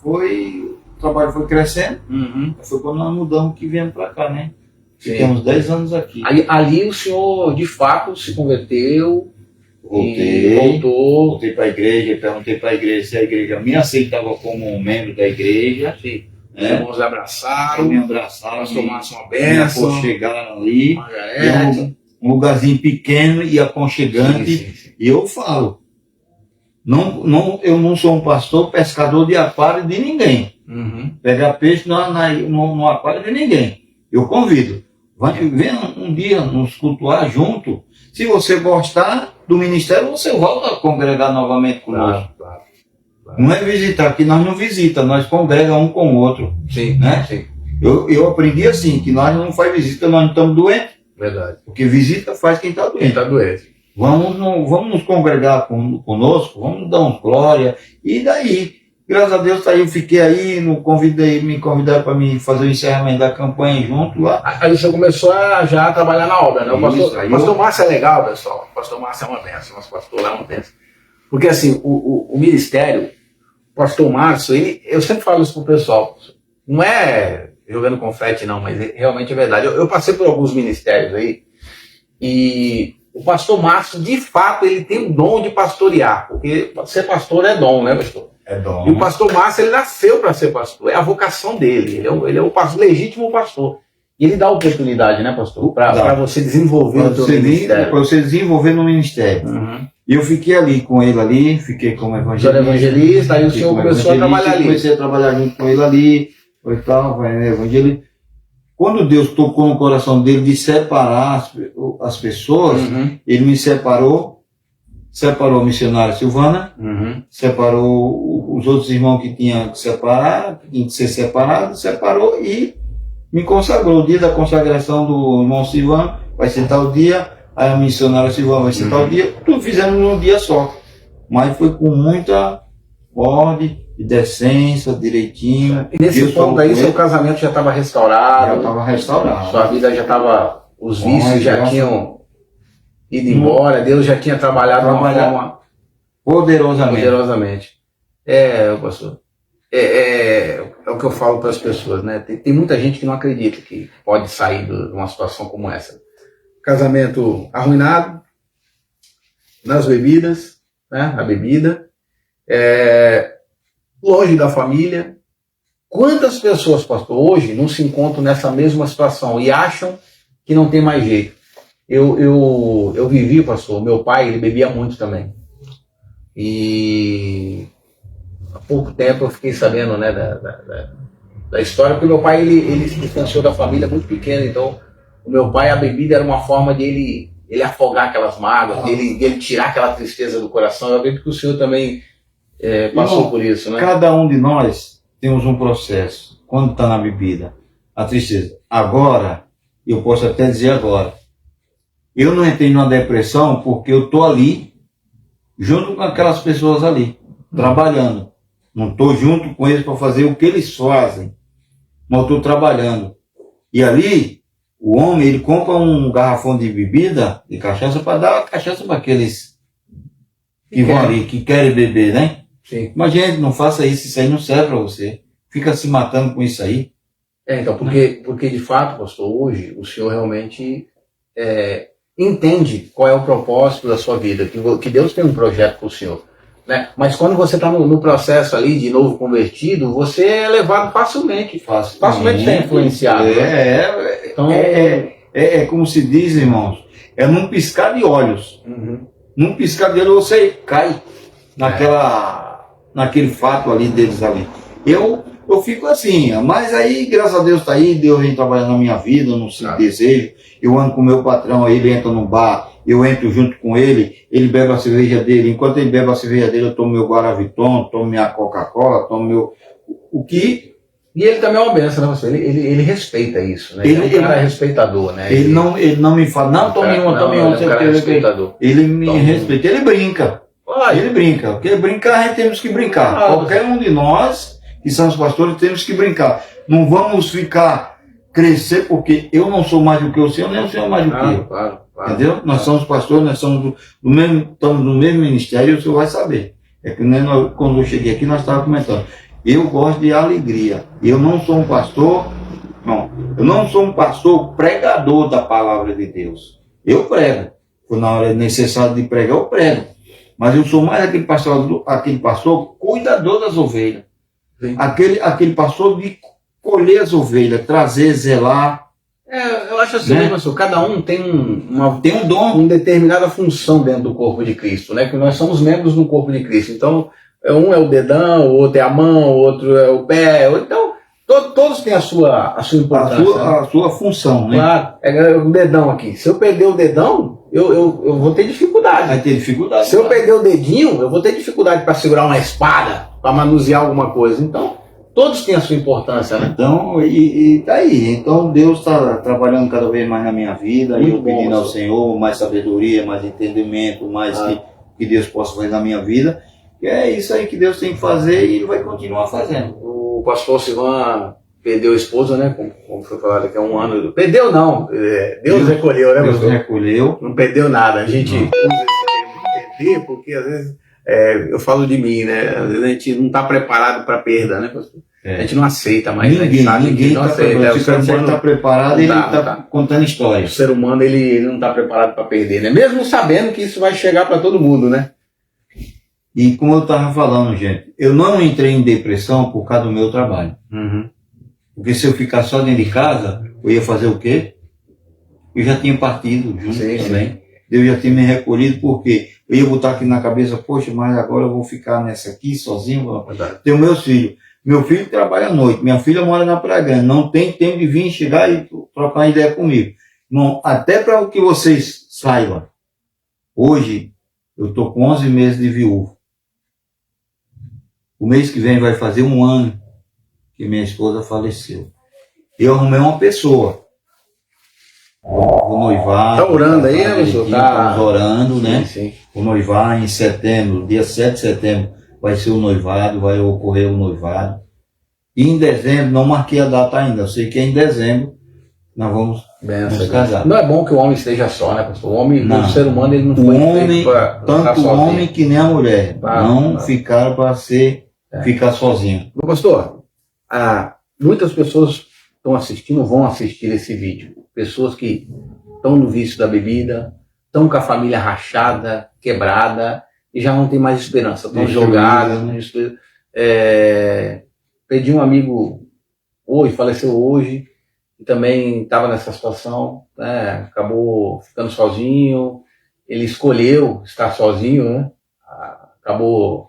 o trabalho foi crescendo, foi quando nós mudamos que viemos para cá, né? Ficamos 10 anos aqui. Ali o senhor, de fato, se converteu. Voltei para a igreja, perguntei para a igreja se a igreja me aceitava como um membro da igreja. Sim. Os irmãos abraçaram, me abraçaram, tomaram uma bênção, chegaram ali, um lugarzinho pequeno e aconchegante. Sim. E eu falo, eu não sou um pastor pescador de aquário de ninguém. Pegar peixe no aquário de ninguém. Eu convido, venha um dia nos cultuar junto. Se você gostar do ministério, você volta a congregar novamente conosco. Claro. Não é visitar, que nós não visitamos, nós congregamos um com o outro. Sim, né? Sim. Eu aprendi assim, que nós não faz visita, nós não estamos doentes. Verdade. Porque visita faz quem está doente. Quem está doente. Vamos nos congregar conosco, vamos dar uns glória. E daí, graças a Deus, aí eu fiquei aí, me convidaram para me fazer o encerramento da campanha junto lá. Aí você começou já a trabalhar na obra, né? O Isso, pastor Márcio é legal, pessoal. O pastor Márcio é uma benção, nosso pastor lá é uma benção. Porque assim, o ministério, o pastor Márcio, eu sempre falo isso pro pessoal, não é jogando confete não, mas realmente é verdade. Eu passei por alguns ministérios aí, e o pastor Márcio, de fato, ele tem o dom de pastorear, porque ser pastor é dom, né, pastor? É dom. E o pastor Márcio, ele nasceu para ser pastor, é a vocação dele, ele é o pastor, legítimo pastor. E ele dá oportunidade, né, pastor? Para você desenvolver o seu ministério. Para você desenvolver no ministério. Uhum. E eu fiquei ali com ele ali, fiquei como evangelista. Aí o senhor começou a trabalhar ali. Comecei a trabalhar junto com ele ali, foi tal, vai evangelista. Quando Deus tocou no coração dele de separar as pessoas, ele me separou a missionária Silvana, separou os outros irmãos que tinham que separar, que tinham que ser separados, separou e me consagrou. O dia da consagração do irmão Silvano vai ser tal dia, aí a missionária Silvana vai ser tal dia, tudo fizemos num dia só. Mas foi com muita ordem e decência, direitinho. E nesse ponto aí, seu casamento já estava restaurado? Já estava restaurado. Sua vida já estava, os vícios já tinham ido embora, Deus já tinha trabalhado de uma forma poderosamente. Pastor. É o que eu falo para as pessoas, né? Tem muita gente que não acredita que pode sair de uma situação como essa. Casamento arruinado, nas bebidas, né? A bebida, longe da família. Quantas pessoas, pastor, hoje não se encontram nessa mesma situação e acham que não tem mais jeito? Eu vivi, pastor, meu pai, ele bebia muito também. E há pouco tempo eu fiquei sabendo, né, da história, porque meu pai ele se distanciou da família muito pequeno, então o meu pai, a bebida era uma forma de ele afogar aquelas mágoas, de ele tirar aquela tristeza do coração. Eu acredito que o senhor também passou por isso, né? Cada um de nós temos um processo, quando está na bebida, a tristeza. Agora, eu posso até dizer agora, eu não entrei numa depressão porque eu estou ali, junto com aquelas pessoas ali, trabalhando. Não estou junto com eles para fazer o que eles fazem, mas estou trabalhando. E ali, o homem, ele compra um garrafão de bebida, de cachaça, para dar cachaça para aqueles que vão ali, que querem beber, né? Sim. Mas, gente, não faça isso aí não serve para você. Fica se matando com isso aí. Então, porque de fato, pastor, hoje o senhor realmente entende qual é o propósito da sua vida, que Deus tem um projeto para o senhor. Né? Mas quando você está no processo ali de novo convertido, você é levado facilmente ser influenciado. Então, é como se diz, irmãos, é num piscar de olhos. Num piscar de olhos você cai naquele fato ali deles ali. Eu fico assim, mas aí, graças a Deus está aí, Deus vem trabalhando na minha vida, eu não sei desejo. Eu ando com o meu patrão, ele entra no bar, eu entro junto com ele bebe a cerveja dele, enquanto ele bebe a cerveja dele, eu tomo meu Guaraviton, tomo minha Coca-Cola, tomo meu... E ele também é uma benção, né, pastor? Ele respeita isso, né? Ele é um cara respeitador, né? Ele não me fala, não, tome uma, ele é um cara respeitador. Ele me respeita, ele brinca. Ele brinca, porque brincar a gente temos que brincar. Qualquer um de nós, que somos pastores, temos que brincar. Não vamos crescer, porque eu não sou mais do que o senhor, nem o senhor mais do que eu. Claro. Entendeu? Nós somos pastores, nós somos estamos no mesmo ministério, o senhor vai saber. É que nem quando eu cheguei aqui, nós estávamos comentando. Eu gosto de alegria. Eu não sou um pastor, eu não sou um pastor pregador da palavra de Deus. Eu prego. Quando na hora necessária de pregar, eu prego. Mas eu sou mais aquele pastor cuidador das ovelhas. Aquele pastor de colher as ovelhas, trazer, zelar. Eu acho assim, né, pastor? Cada um tem um dom, uma determinada função dentro do corpo de Cristo, né? Que nós somos membros do corpo de Cristo. Então, um é o dedão, o outro é a mão, o outro é o pé. Então, todos têm a sua importância. A sua função, né? Claro, é o dedão aqui. Se eu perder o dedão, eu vou ter dificuldade. Vai ter dificuldade. Se eu perder o dedinho, eu vou ter dificuldade para segurar uma espada, para manusear alguma coisa. Então, todos têm a sua importância, né? Então, e tá aí. Então Deus está trabalhando cada vez mais na minha vida, e eu pedindo ao Senhor mais sabedoria, mais entendimento, mais que Deus possa fazer na minha vida. E é isso aí que Deus tem que fazer e Ele vai continuar fazendo. O pastor Sivan perdeu a esposa, né? Como foi falado aqui há um ano. Perdeu não, Deus recolheu, né? Deus recolheu. Não perdeu nada. A gente usa esse termo perder porque às vezes eu falo de mim, né? Às vezes a gente não está preparado para perda, né, pastor? A gente não aceita mais. Ninguém está preparado. Se você está preparado, ele está contando história. O ser humano ele não está preparado para perder, né? Mesmo sabendo que isso vai chegar para todo mundo, né? E como eu estava falando, gente, eu não entrei em depressão por causa do meu trabalho. Uhum. Porque se eu ficar só dentro de casa, eu ia fazer o quê? Eu já tinha partido junto também. Eu já tinha me recolhido, porque eu ia botar aqui na cabeça, poxa, mas agora eu vou ficar nessa aqui sozinho. Tenho meus filhos. Meu filho trabalha à noite, minha filha mora na Praia Grande, não tem tempo de vir chegar e trocar uma ideia comigo. Não, até para o que vocês saibam, hoje eu estou com 11 meses de viúvo. O mês que vem vai fazer um ano que minha esposa faleceu. Eu arrumei uma pessoa. Vou noivar. Tá orando aí, né, pessoal? Estamos orando, né? Sim. Vou noivar em setembro, dia 7 de setembro vai ser o noivado, vai ocorrer o noivado. E em dezembro, não marquei a data ainda, eu sei que é em dezembro nós vamos nos casar. Não é bom que o homem esteja só, né, pastor? O homem, o ser humano, ele não foi feito para tanto o homem que nem a mulher, ficaram para ficar sozinho. Pastor, muitas pessoas estão assistindo, vão assistir esse vídeo. Pessoas que estão no vício da bebida, estão com a família rachada, quebrada, e já não tem mais esperança, estão jogadas. Perdi um amigo hoje, faleceu hoje, e também estava nessa situação, né? Acabou ficando sozinho, ele escolheu estar sozinho, né? Acabou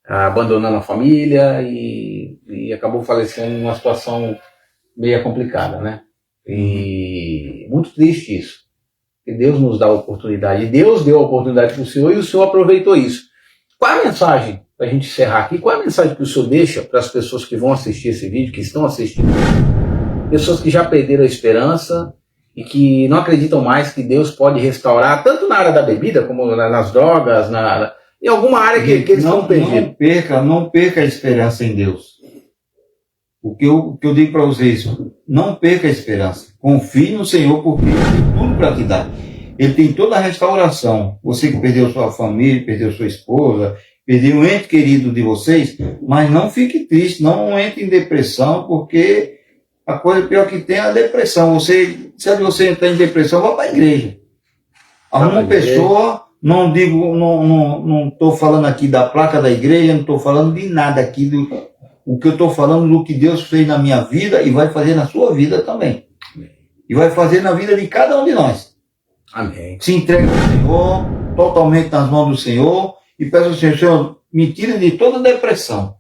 abandonando a família e acabou falecendo numa situação meio complicada, né? E muito triste isso. Que Deus nos dá a oportunidade. Deus deu a oportunidade para o Senhor e o Senhor aproveitou isso. Qual é a mensagem, para a gente encerrar aqui, qual é a mensagem que o Senhor deixa para as pessoas que vão assistir esse vídeo, que estão assistindo? Pessoas que já perderam a esperança e que não acreditam mais que Deus pode restaurar, tanto na área da bebida, como nas drogas, em alguma área que eles estão perdendo. Não perca a esperança em Deus. O que eu digo para vocês, não perca a esperança. Confie no Senhor, porque Ele tem tudo para te dar. Ele tem toda a restauração. Você que perdeu sua família, perdeu sua esposa, perdeu um ente querido de vocês, mas não fique triste, não entre em depressão, porque a coisa pior que tem é a depressão. Se você entrar em depressão, vá para a igreja. Arruma uma pessoa, não estou falando aqui da placa da igreja, não estou falando de nada aqui o que eu estou falando do que Deus fez na minha vida e vai fazer na sua vida também. E vai fazer na vida de cada um de nós. Amém. Se entregue ao Senhor, totalmente nas mãos do Senhor, e peça ao Senhor, Senhor, me tire de toda depressão,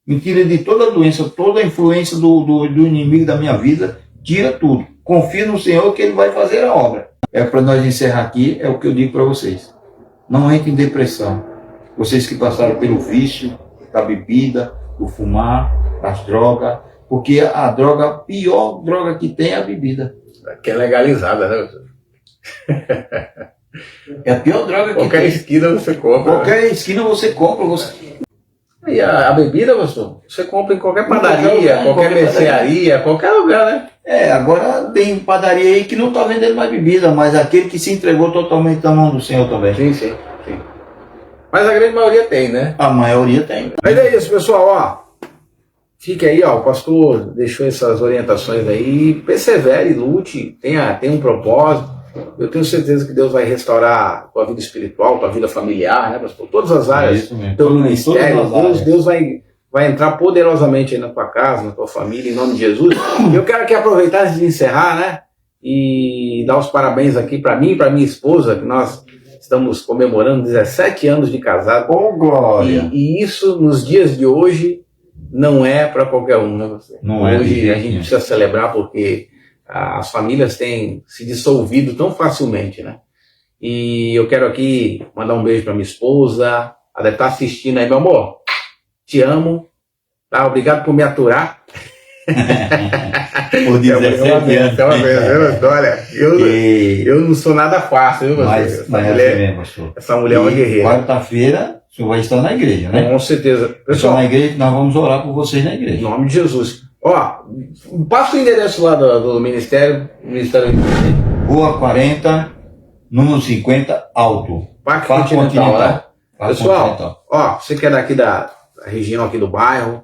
me tire de toda doença, toda a influência do inimigo da minha vida, tira tudo. Confie no Senhor que Ele vai fazer a obra. Para nós encerrar aqui, é o que eu digo para vocês. Não entre em depressão. Vocês que passaram pelo vício da bebida, do fumar, das drogas, porque a pior droga que tem é a bebida. Que é legalizada, né? É a pior droga que qualquer tem. Esquina você compra. Qualquer esquina você compra. E a bebida, pastor, você compra em qualquer padaria, qualquer mercearia, qualquer lugar, né? Agora tem padaria aí que não está vendendo mais bebida, mas aquele que se entregou totalmente na mão do Senhor também. Sim. Mas a grande maioria tem, né? A maioria tem. Mas é isso, pessoal, fique aí, o pastor deixou essas orientações aí, persevere, lute, tenha um propósito. Eu tenho certeza que Deus vai restaurar a tua vida espiritual, tua vida familiar, né, pastor? Todas as áreas, teu ministério, Deus vai entrar poderosamente aí na tua casa, na tua família, em nome de Jesus. E eu quero aqui aproveitar antes de encerrar, né, e dar os parabéns aqui para mim e para minha esposa, que nós estamos comemorando 17 anos de casado. Oh, glória! E isso, nos dias de hoje, não é para qualquer um, né, pastor? Não é. Hoje a gente precisa celebrar porque as famílias têm se dissolvido tão facilmente, né? E eu quero aqui mandar um beijo para minha esposa. Ela deve estar assistindo aí, meu amor. Te amo. Tá? Obrigado por me aturar. Por 17 anos. Olha, eu não sou nada fácil, viu, Mas mulher, é assim mesmo, pastor. essa mulher é uma guerreira. Quarta-feira, o senhor vai estar na igreja, né? Com certeza. Pessoal, Pessoal, na igreja, nós vamos orar por vocês na em igreja. nome de Jesus. Ó, passa o endereço lá do Ministério. Rua 40, número 50, Alto. Parque Continental, né? Parque Pessoal, Continental. ó, você que é daqui da região aqui do bairro,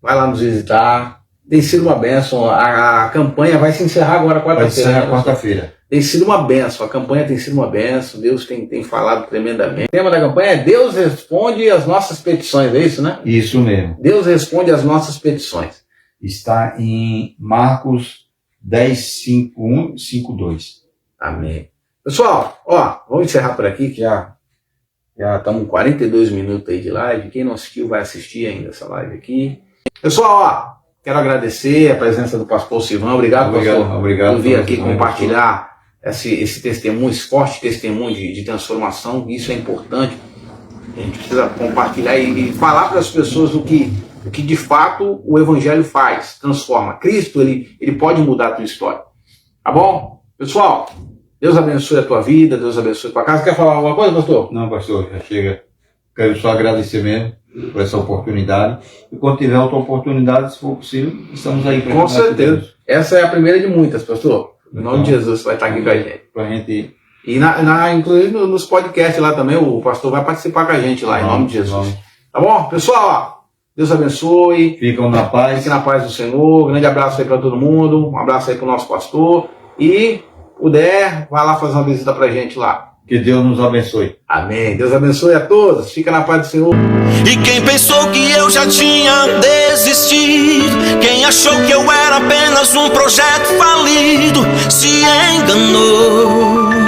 vai lá nos visitar. Tem sido uma bênção. A campanha vai se encerrar agora Vai quarta-feira. ser né, quarta-feira. Tem sido uma bênção. A campanha tem sido uma bênção. Deus tem falado tremendamente. O tema da campanha é Deus responde às nossas petições. É isso, né? Isso mesmo. Deus responde às nossas petições. Está em Marcos 10, 5, 1, 5, 2. Amém. Pessoal, ó, vamos encerrar por aqui, que já estamos com 42 minutos aí de live. Quem não assistiu vai assistir ainda essa live aqui. Pessoal, ó, quero agradecer a presença do pastor Silvão. Obrigado, pastor, obrigado por vir aqui compartilhar esse testemunho, esse forte testemunho de transformação. Isso é importante. A gente precisa compartilhar e falar para as pessoas o que de fato o Evangelho faz, transforma. Cristo, ele pode mudar a tua história. Tá bom? Pessoal, Deus abençoe a tua vida, Deus abençoe a tua casa. Quer falar alguma coisa, pastor? Não, pastor, já chega. Quero só agradecer mesmo por essa oportunidade. E quando tiver outra oportunidade, se for possível, estamos aí para Com certeza. Essa é a primeira de muitas, pastor. Em nome de Jesus, você vai estar aqui com a gente. Para a gente. E inclusive nos podcasts lá também, o pastor vai participar com a gente lá, em nome de Jesus. Tá bom? Pessoal, ó, Deus abençoe. Ficam na paz. Fiquem na paz do Senhor. Grande abraço aí para todo mundo. Um abraço aí para o nosso pastor. E puder, vai lá fazer uma visita pra gente lá. Que Deus nos abençoe. Amém. Deus abençoe a todos. Fica na paz do Senhor. E quem pensou que eu já tinha desistido, quem achou que eu era apenas um projeto falido, se enganou.